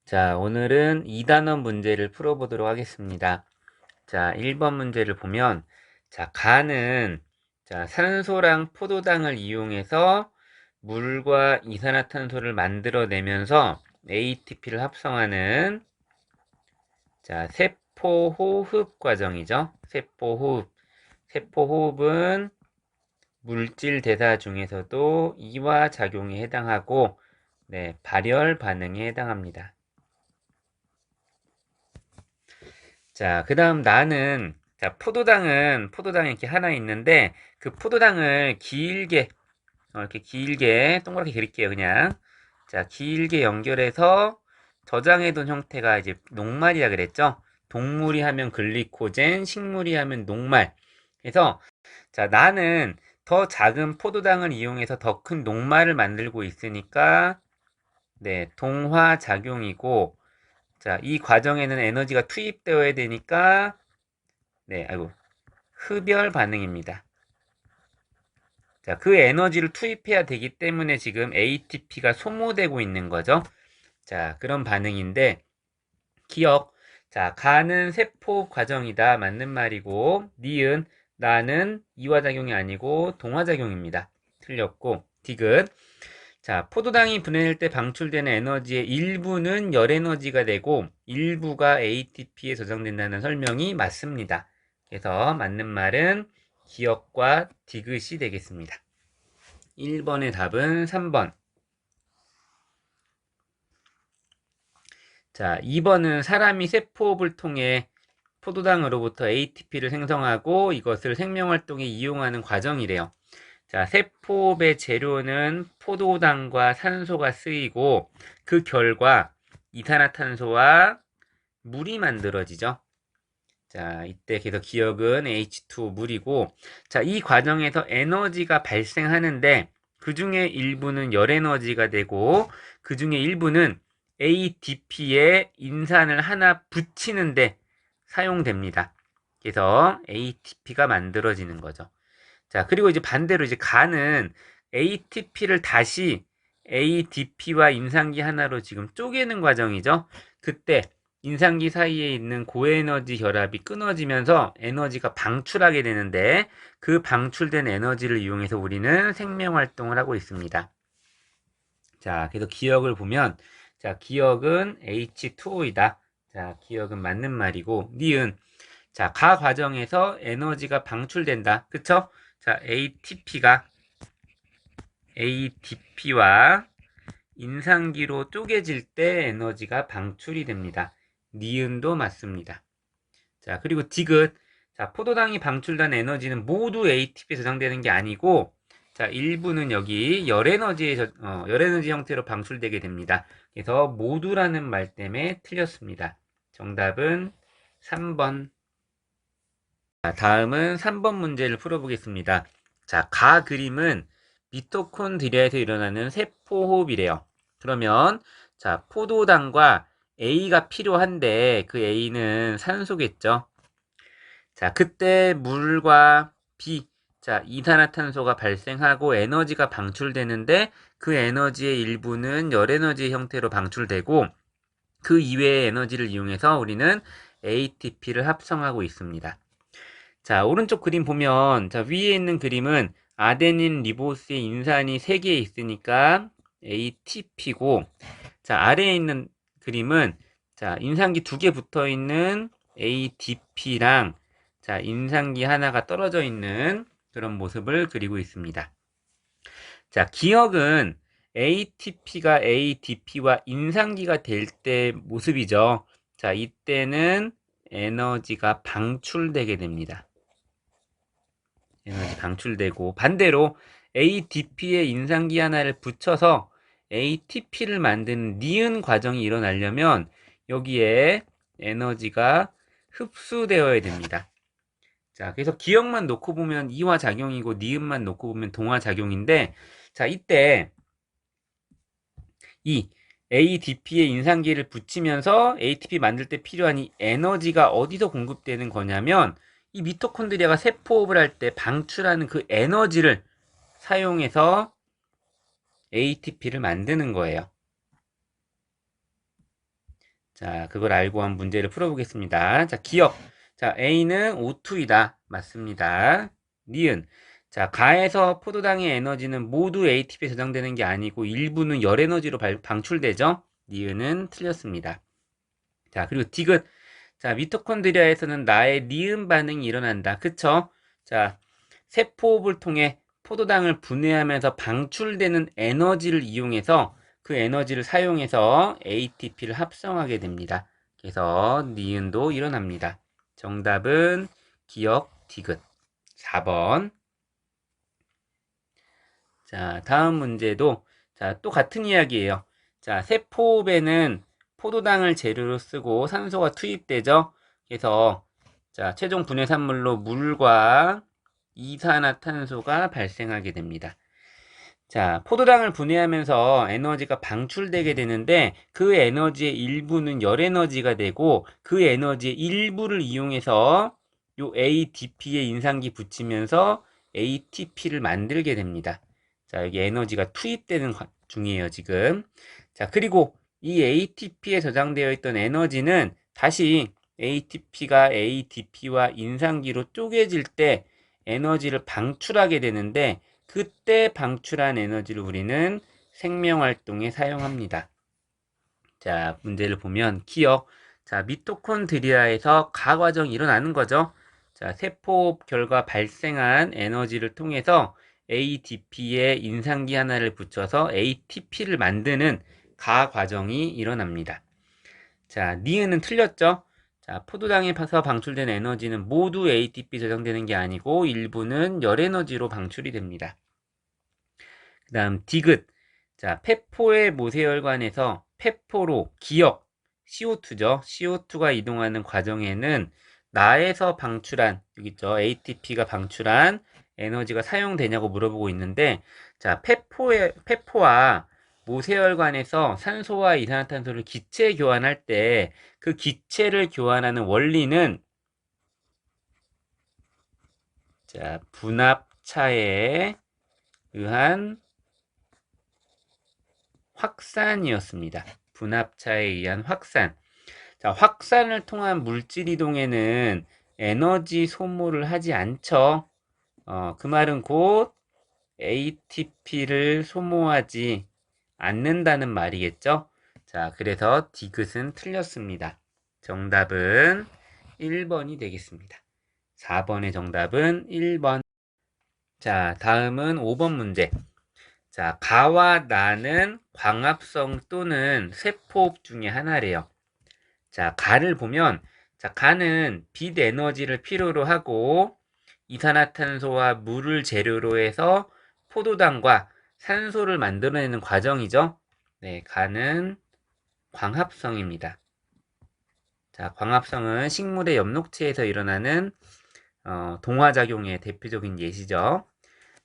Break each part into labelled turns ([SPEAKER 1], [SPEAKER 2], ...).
[SPEAKER 1] 자, 오늘은 2단원 문제를 풀어보도록 하겠습니다. 자, 1번 문제를 보면, 자, 가는, 자, 산소랑 포도당을 이용해서 물과 이산화탄소를 만들어내면서 ATP를 합성하는, 자, 세포호흡 과정이죠. 세포호흡. 세포호흡은 물질 대사 중에서도 이화작용에 해당하고, 네, 발열 반응에 해당합니다. 자, 그 다음 나는, 자, 포도당이 이렇게 하나 있는데, 그 포도당을 길게, 이렇게 길게, 동그랗게 그릴게요, 그냥. 자, 길게 연결해서 저장해둔 형태가 이제 녹말이라 그랬죠? 동물이 하면 글리코젠, 식물이 하면 녹말. 그래서, 자, 나는 더 작은 포도당을 이용해서 더 큰 녹말을 만들고 있으니까, 네, 동화작용이고, 자, 이 과정에는 에너지가 투입되어야 되니까, 네, 아이고, 흡열 반응입니다. 자, 그 에너지를 투입해야 되기 때문에 지금 ATP가 소모되고 있는 거죠. 자, 그런 반응인데, 기억. 자, 가는 세포 과정이다. 맞는 말이고, 니은, 나는 이화작용이 아니고 동화작용입니다. 틀렸고, 디귿. 자, 포도당이 분해될 때 방출되는 에너지의 일부는 열에너지가 되고 일부가 ATP에 저장된다는 설명이 맞습니다. 그래서 맞는 말은 기억과 디귿이 되겠습니다. 1번의 답은 3번. 자, 2번은 사람이 세포호흡을 통해 포도당으로부터 ATP를 생성하고 이것을 생명활동에 이용하는 과정이래요. 자, 세포의 재료는 포도당과 산소가 쓰이고 그 결과 이산화탄소와 물이 만들어지죠. 자, 이때 계속 기억은 H2O 물이고, 자, 이 과정에서 에너지가 발생하는데 그 중에 일부는 열에너지가 되고 그 중에 일부는 ADP에 인산을 하나 붙이는데 사용됩니다. 그래서 ATP가 만들어지는 거죠. 자, 그리고 이제 반대로 이제 간은 ATP를 다시 ADP와 인산기 하나로 지금 쪼개는 과정이죠. 그때 인산기 사이에 있는 고에너지 결합이 끊어지면서 에너지가 방출하게 되는데 그 방출된 에너지를 이용해서 우리는 생명 활동을 하고 있습니다. 자, 그래서 기억을 보면 자, 기억은 H2O이다. 자, 기억은 맞는 말이고 니은 자, 가 과정에서 에너지가 방출된다. 그쵸? 자, ATP와 인산기로 쪼개질 때 에너지가 방출이 됩니다. 니은도 맞습니다. 자, 그리고 디귿. 자, 포도당이 방출된 에너지는 모두 ATP에 저장되는 게 아니고, 자, 일부는 여기 열에너지 형태로 방출되게 됩니다. 그래서 모두라는 말 때문에 틀렸습니다. 정답은 3번. 자, 다음은 3번 문제를 풀어보겠습니다. 자, 가 그림은 미토콘드리아에서 일어나는 세포호흡이래요. 그러면 자, 포도당과 A가 필요한데 그 A는 산소겠죠. 자, 그때 물과 B, 자, 이산화탄소가 발생하고 에너지가 방출되는데 그 에너지의 일부는 열에너지 형태로 방출되고 그 이외의 에너지를 이용해서 우리는 ATP를 합성하고 있습니다. 자, 오른쪽 그림 보면, 자, 위에 있는 그림은 아데닌 리보스의 인산이 3개 있으니까 ATP고, 자, 아래에 있는 그림은, 자, 인산기 2개 붙어 있는 ADP랑, 자, 인산기 하나가 떨어져 있는 그런 모습을 그리고 있습니다. 자, 기억은 ATP가 ADP와 인산기가 될 때 모습이죠. 자, 이때는 에너지가 방출되게 됩니다. 에너지 방출되고 반대로 ADP에 인산기 하나를 붙여서 ATP를 만드는 니은 과정이 일어나려면 여기에 에너지가 흡수되어야 됩니다. 자, 그래서 기억만 놓고 보면 이화작용이고 니은만 놓고 보면 동화작용인데 자, 이때 이 ADP에 인산기를 붙이면서 ATP 만들 때 필요한 이 에너지가 어디서 공급되는 거냐면 이 미토콘드리아가 세포호흡을 할 때 방출하는 그 에너지를 사용해서 ATP를 만드는 거예요. 자, 그걸 알고 한번 문제를 풀어보겠습니다. 자, 기억. 자, A는 O2이다. 맞습니다. 니은. 자, 가에서 포도당의 에너지는 모두 ATP에 저장되는 게 아니고 일부는 열 에너지로 방출되죠? 니은은 틀렸습니다. 자, 그리고 디귿. 자, 미토콘드리아에서는 나의 니은 반응이 일어난다. 그쵸? 자, 세포호흡을 통해 포도당을 분해하면서 방출되는 에너지를 이용해서 그 에너지를 사용해서 ATP를 합성하게 됩니다. 그래서 니은도 일어납니다. 정답은 기억 디귿 4번. 자, 다음 문제도 자, 또 같은 이야기예요. 자, 세포호흡에는 포도당을 재료로 쓰고 산소가 투입되죠. 그래서 자, 최종 분해 산물로 물과 이산화탄소가 발생하게 됩니다. 자, 포도당을 분해하면서 에너지가 방출되게 되는데 그 에너지의 일부는 열 에너지가 되고 그 에너지의 일부를 이용해서 요 ADP에 인상기 붙이면서 ATP를 만들게 됩니다. 자, 여기 에너지가 투입되는 중이에요, 지금. 자, 그리고 이 ATP에 저장되어 있던 에너지는 다시 ATP가 ADP와 인상기로 쪼개질 때 에너지를 방출하게 되는데 그때 방출한 에너지를 우리는 생명활동에 사용합니다. 자, 문제를 보면 기억. 자, 미토콘드리아에서 가과정이 일어나는 거죠. 자, 세포호흡 결과 발생한 에너지를 통해서 ADP에 인상기 하나를 붙여서 ATP를 만드는 가과정이 일어납니다. 자, 니은은 틀렸죠? 자, 포도당에서 방출된 에너지는 모두 ATP 저장되는 게 아니고 일부는 열 에너지로 방출이 됩니다. 그 다음 디귿. 자, 폐포의 모세혈관에서 폐포로 기억 CO2죠. CO2가 이동하는 과정에는 나에서 방출한 여기 있죠. ATP가 방출한 에너지가 사용되냐고 물어보고 있는데 자, 폐포와 모세혈관에서 산소와 이산화탄소를 기체 교환할 때 그 기체를 교환하는 원리는 자, 분압차에 의한 확산이었습니다. 분압차에 의한 확산. 자, 확산을 통한 물질 이동에는 에너지 소모를 하지 않죠. 그 말은 곧 ATP를 소모하지 않는다는 말이겠죠. 자, 그래서 디귿은 틀렸습니다. 정답은 1번이 되겠습니다. 4번의 정답은 1번. 자, 다음은 5번 문제. 자, 가와 나는 광합성 또는 세포호흡 중에 하나래요. 자, 가를 보면, 자, 가는 빛 에너지를 필요로 하고, 이산화탄소와 물을 재료로 해서 포도당과 산소를 만들어내는 과정이죠. 네, 가는 광합성입니다. 자, 광합성은 식물의 엽록체에서 일어나는 동화작용의 대표적인 예시죠.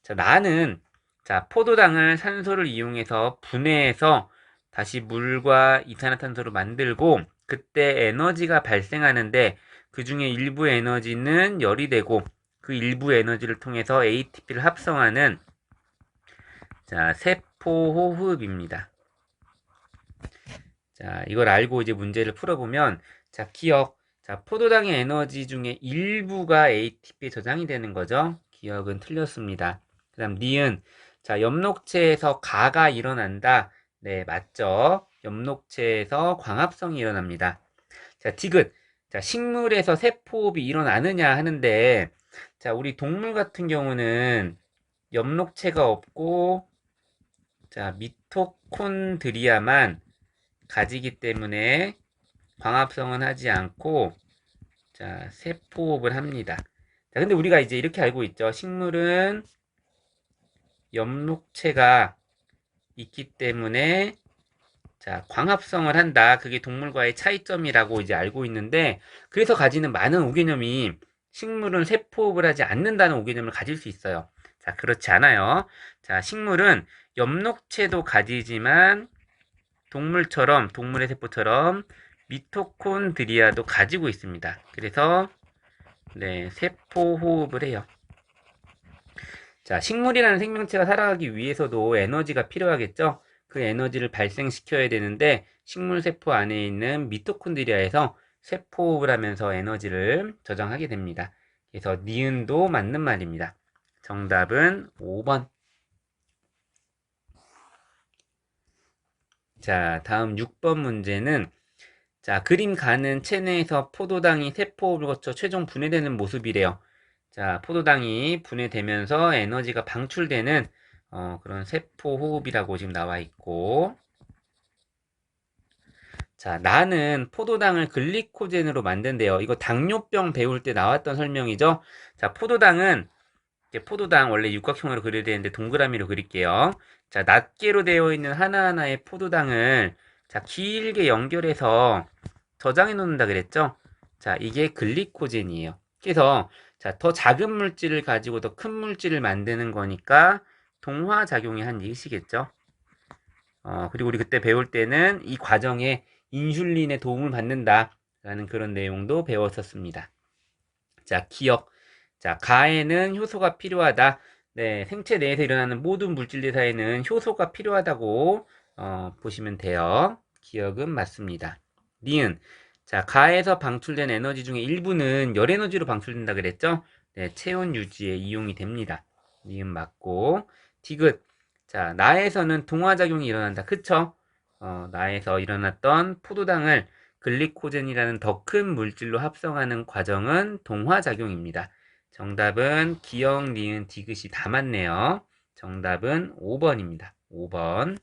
[SPEAKER 1] 자, 나는 자, 포도당을 산소를 이용해서 분해해서 다시 물과 이산화탄소로 만들고 그때 에너지가 발생하는데 그 중에 일부 에너지는 열이 되고 그 일부 에너지를 통해서 ATP를 합성하는 자, 세포호흡입니다. 자, 이걸 알고 이제 문제를 풀어보면 자, 기억. 자, 포도당의 에너지 중에 일부가 ATP에 저장이 되는 거죠. 기억은 틀렸습니다. 그 다음 니은. 자, 엽록체에서 가가 일어난다. 네, 맞죠. 엽록체에서 광합성이 일어납니다. 자, 디귿. 자, 식물에서 세포호흡이 일어나느냐 하는데 자, 우리 동물 같은 경우는 엽록체가 없고 자, 미토콘드리아만 가지기 때문에 광합성은 하지 않고 자, 세포호흡을 합니다. 자, 근데 우리가 이제 이렇게 알고 있죠. 식물은 엽록체가 있기 때문에 자, 광합성을 한다. 그게 동물과의 차이점이라고 이제 알고 있는데 그래서 가지는 많은 오개념이 식물은 세포호흡을 하지 않는다는 오개념을 가질 수 있어요. 자, 그렇지 않아요. 자, 식물은 엽록체도 가지지만 동물의 세포처럼 미토콘드리아도 가지고 있습니다. 그래서 네, 세포 호흡을 해요. 자, 식물이라는 생명체가 살아가기 위해서도 에너지가 필요하겠죠? 그 에너지를 발생시켜야 되는데 식물세포 안에 있는 미토콘드리아에서 세포호흡을 하면서 에너지를 저장하게 됩니다. 그래서 니은도 맞는 말입니다. 정답은 5번. 자, 다음 6번 문제는 자, 그림 가는 체내에서 포도당이 세포호흡을 거쳐 최종 분해되는 모습이래요. 자, 포도당이 분해되면서 에너지가 방출되는 그런 세포호흡이라고 지금 나와 있고, 자, 나는 포도당을 글리코젠으로 만든대요. 이거 당뇨병 배울 때 나왔던 설명이죠. 자, 포도당은 이제 포도당 원래 육각형으로 그려야 되는데 동그라미로 그릴게요. 자, 낱개로 되어 있는 하나하나의 포도당을 자, 길게 연결해서 저장해 놓는다 그랬죠? 자, 이게 글리코젠이에요. 그래서 자, 더 작은 물질을 가지고 더 큰 물질을 만드는 거니까 동화작용이 한 얘기시겠죠? 그리고 우리 그때 배울 때는 이 과정에 인슐린의 도움을 받는다라는 그런 내용도 배웠었습니다. 자, 기억. 자, 가에는 효소가 필요하다. 네, 생체 내에서 일어나는 모든 물질 대사에는 효소가 필요하다고 보시면 돼요. 기억은 맞습니다. 니은. 자, 가에서 방출된 에너지 중에 일부는 열 에너지로 방출된다 그랬죠? 네, 체온 유지에 이용이 됩니다. 니은 맞고. 디귿. 자, 나에서는 동화작용이 일어난다. 그쵸? 나에서 일어났던 포도당을 글리코젠이라는 더 큰 물질로 합성하는 과정은 동화작용입니다. 정답은 기억, 니은, 디귿이 다 맞네요. 정답은 5번입니다. 5번.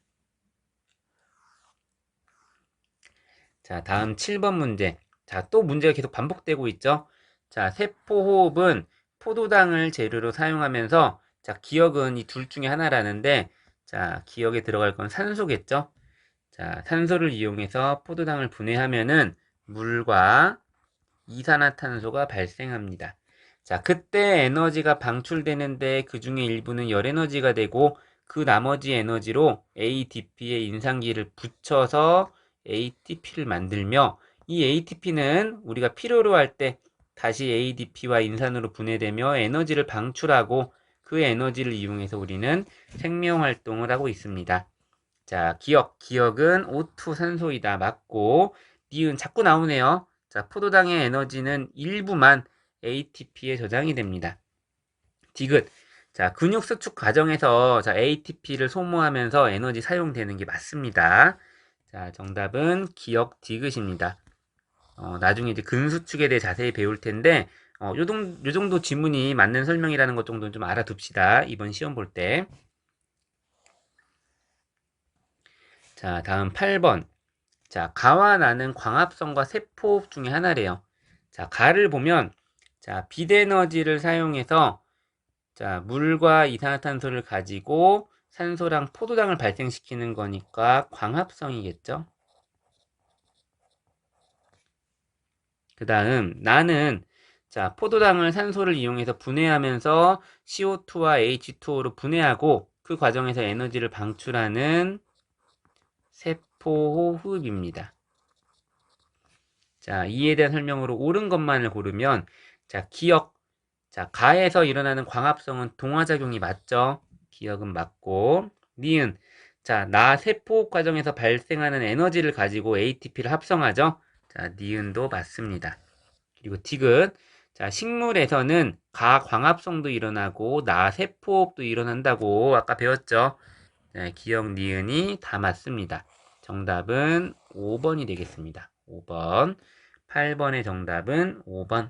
[SPEAKER 1] 자, 다음 7번 문제. 자, 또 문제가 계속 반복되고 있죠? 자, 세포호흡은 포도당을 재료로 사용하면서, 자, 기억은 이 둘 중에 하나라는데, 자, 기억에 들어갈 건 산소겠죠? 자, 산소를 이용해서 포도당을 분해하면은 물과 이산화탄소가 발생합니다. 자, 그때 에너지가 방출되는데 그 중에 일부는 열 에너지가 되고 그 나머지 에너지로 ADP에 인산기를 붙여서 ATP를 만들며 이 ATP는 우리가 필요로 할 때 다시 ADP와 인산으로 분해되며 에너지를 방출하고 그 에너지를 이용해서 우리는 생명 활동을 하고 있습니다. 자, 기억은 O2 산소이다. 맞고, 니은 자꾸 나오네요. 자, 포도당의 에너지는 일부만 ATP에 저장이 됩니다. 디귿. 자, 근육 수축 과정에서 자, ATP를 소모하면서 에너지 사용되는 게 맞습니다. 자, 정답은 기억 디귿입니다. 나중에 이제 근수축에 대해 자세히 배울 텐데, 요 정도 지문이 맞는 설명이라는 것 정도는 좀 알아둡시다. 이번 시험 볼 때. 자, 다음 8번. 자, 가와 나는 광합성과 세포호흡 중에 하나래요. 자, 가를 보면, 자, 빛에너지를 사용해서, 자, 물과 이산화탄소를 가지고 산소랑 포도당을 발생시키는 거니까 광합성이겠죠? 그 다음, 나는, 자, 포도당을 산소를 이용해서 분해하면서 CO2와 H2O로 분해하고 그 과정에서 에너지를 방출하는 세포호흡입니다. 자, 이에 대한 설명으로 옳은 것만을 고르면, 자, 기억. 자, 가에서 일어나는 광합성은 동화작용이 맞죠? 기억은 맞고, 니은. 자, 나 세포 과정에서 발생하는 에너지를 가지고 ATP를 합성하죠? 자, 니은도 맞습니다. 그리고 디귿. 자, 식물에서는 가 광합성도 일어나고, 나 세포호흡도 일어난다고 아까 배웠죠? 네, 기억, 니은이 다 맞습니다. 정답은 5번이 되겠습니다. 5번. 8번의 정답은 5번.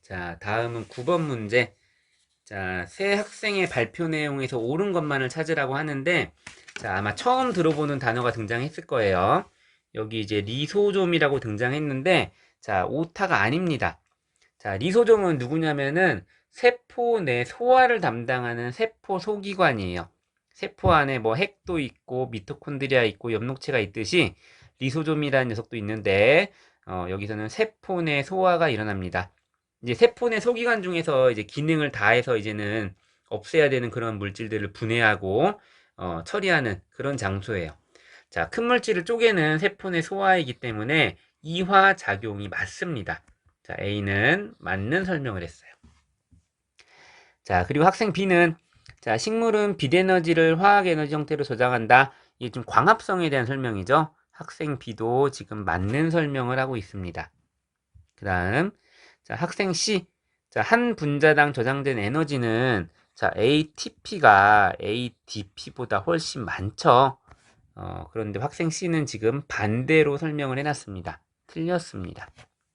[SPEAKER 1] 자, 다음은 9번 문제. 자, 새 학생의 발표 내용에서 옳은 것만을 찾으라고 하는데, 자, 아마 처음 들어보는 단어가 등장했을 거예요. 여기 이제 리소좀이라고 등장했는데, 자, 오타가 아닙니다. 자, 리소좀은 누구냐면은 세포 내 소화를 담당하는 세포 소기관이에요. 세포 안에 뭐 핵도 있고 미토콘드리아 있고 엽록체가 있듯이 리소좀이라는 녀석도 있는데 여기서는 세포 내 소화가 일어납니다. 이제 세포 내 소기관 중에서 이제 기능을 다해서 이제는 없애야 되는 그런 물질들을 분해하고 처리하는 그런 장소예요. 자, 큰 물질을 쪼개는 세포 내 소화이기 때문에 이화 작용이 맞습니다. 자, A는 맞는 설명을 했어요. 자, 그리고 학생 B는 자, 식물은 빛에너지를 화학에너지 형태로 저장한다. 이게 좀 광합성에 대한 설명이죠. 학생 B도 지금 맞는 설명을 하고 있습니다. 그 다음, 자, 학생 C. 자, 한 분자당 저장된 에너지는 자, ATP가 ADP보다 훨씬 많죠. 그런데 학생 C는 지금 반대로 설명을 해놨습니다. 틀렸습니다.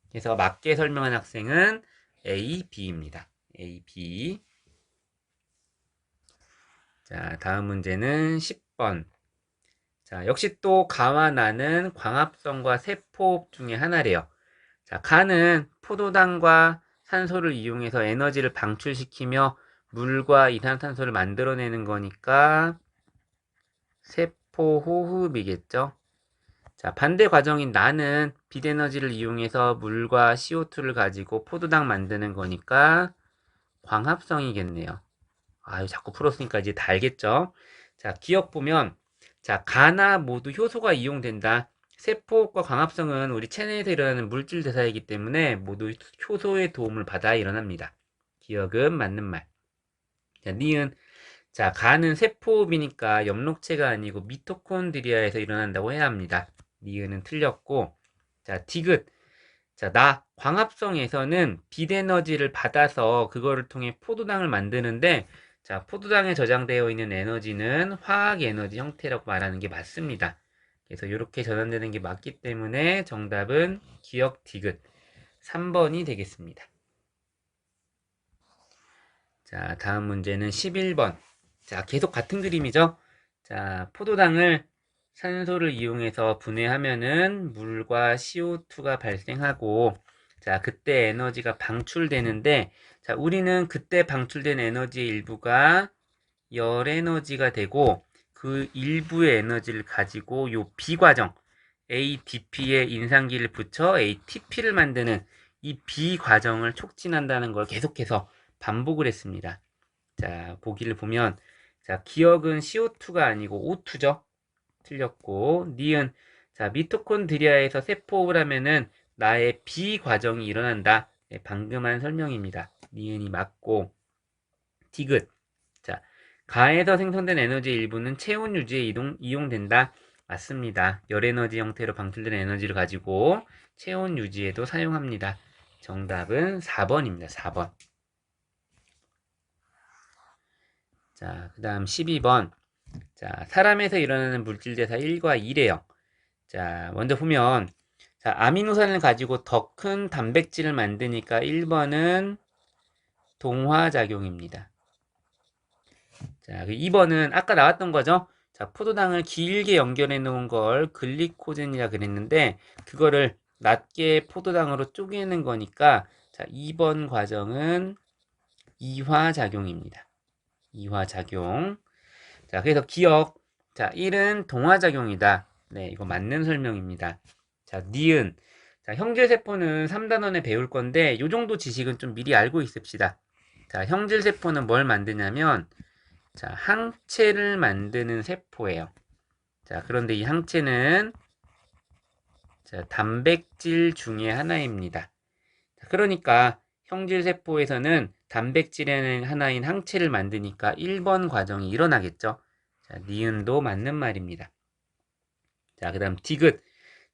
[SPEAKER 1] 그래서 맞게 설명한 학생은 A, B입니다. A, B. 자, 다음 문제는 10번. 자, 역시 또 가와 나는 광합성과 세포 중에 하나래요. 자, 가는 포도당과 산소를 이용해서 에너지를 방출시키며 물과 이산화탄소를 만들어내는 거니까 세포 호흡이겠죠. 자, 반대 과정인 나는 빛에너지를 이용해서 물과 CO2를 가지고 포도당 만드는 거니까 광합성이겠네요. 아유, 자꾸 풀었으니까 이제 다 알겠죠? 자, 기억 보면, 자, 가나 모두 효소가 이용된다. 세포과 광합성은 우리 체내에서 일어나는 물질 대사이기 때문에 모두 효소의 도움을 받아 일어납니다. 기억은 맞는 말. 자, 니은. 자, 가는 세포호흡이니까 엽록체가 아니고 미토콘드리아에서 일어난다고 해야 합니다. 니은은 틀렸고, 자, 디귿. 자, 나 광합성에서는 빛에너지를 받아서 그거를 통해 포도당을 만드는데, 자, 포도당에 저장되어 있는 에너지는 화학 에너지 형태라고 말하는 게 맞습니다. 그래서 이렇게 전환되는 게 맞기 때문에 정답은 기억 디귿 3번이 되겠습니다. 자, 다음 문제는 11번. 자, 계속 같은 그림이죠? 자, 포도당을 산소를 이용해서 분해하면은 물과 CO2가 발생하고, 자, 그때 에너지가 방출되는데, 자, 우리는 그때 방출된 에너지의 일부가 열 에너지가 되고, 그 일부의 에너지를 가지고 요 비과정, ADP에 인산기를 붙여 ATP를 만드는 이 비과정을 촉진한다는 걸 계속해서 반복을 했습니다. 자, 보기를 보면, 자, 기억은 CO2가 아니고 O2죠? 틀렸고, 니은, 자, 미토콘드리아에서 세포호흡을 하면은 나의 비과정이 일어난다. 네, 방금 한 설명입니다. 니은이 맞고, 디귿. 자, 가에서 생성된 에너지의 일부는 체온 유지에 이용된다. 맞습니다. 열에너지 형태로 방출된 에너지를 가지고 체온 유지에도 사용합니다. 정답은 4번입니다. 4번. 자, 그 다음 12번. 자, 사람에서 일어나는 물질 대사 1과 2래요. 자, 먼저 보면, 자, 아미노산을 가지고 더 큰 단백질을 만드니까 1번은 동화작용입니다. 자, 2번은 아까 나왔던 거죠? 자, 포도당을 길게 연결해 놓은 걸 글리코젠이라 그랬는데, 그거를 낮게 포도당으로 쪼개는 거니까, 자, 2번 과정은 이화작용입니다. 이화작용. 자, 그래서 기억. 자, 1은 동화작용이다. 네, 이거 맞는 설명입니다. 자, 니은. 자, 형질세포는 3단원에 배울 건데, 요 정도 지식은 좀 미리 알고 있읍시다. 자, 형질세포는 뭘 만드냐면, 자, 항체를 만드는 세포예요. 자, 그런데 이 항체는 자, 단백질 중에 하나입니다. 자, 그러니까 형질세포에서는 단백질의 하나인 항체를 만드니까 1번 과정이 일어나겠죠. 자, 니은도 맞는 말입니다. 자, 그 다음 디귿.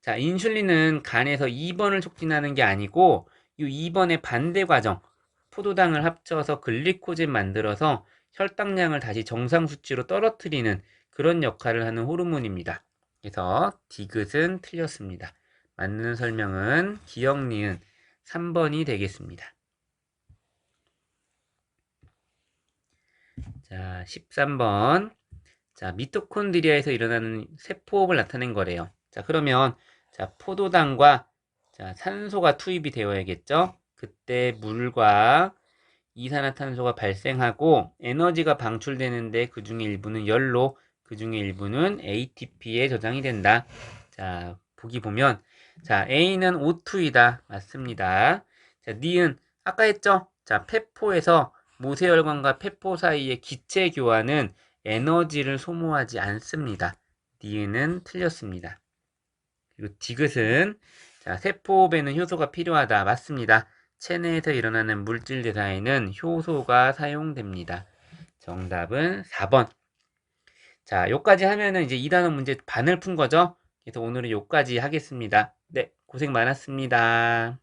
[SPEAKER 1] 자, 인슐린은 간에서 2번을 촉진하는 게 아니고 이 2번의 반대 과정, 포도당을 합쳐서 글리코젠 만들어서 혈당량을 다시 정상 수치로 떨어뜨리는 그런 역할을 하는 호르몬입니다. 그래서 디귿은 틀렸습니다. 맞는 설명은 기억 니은 3번이 되겠습니다. 자, 13번. 자, 미토콘드리아에서 일어나는 세포호흡을 나타낸 거래요. 자, 그러면 자, 포도당과 자, 산소가 투입이 되어야겠죠? 그때 물과 이산화탄소가 발생하고 에너지가 방출되는데 그 중에 일부는 열로, 그 중에 일부는 ATP에 저장이 된다. 자, 보기 보면 자, A는 O2이다. 맞습니다. 자, 니은 아까 했죠? 자, 페포에서 모세혈관과 페포 사이의 기체 교환은 에너지를 소모하지 않습니다. 니은은 틀렸습니다. 그리고 디귿은 자, 세포호흡에는 효소가 필요하다. 맞습니다. 체내에서 일어나는 물질 대사에는 효소가 사용됩니다. 정답은 4번. 자, 요까지 하면은 이제 2단원 문제 반을 푼 거죠? 그래서 오늘은 요까지 하겠습니다. 네, 고생 많았습니다.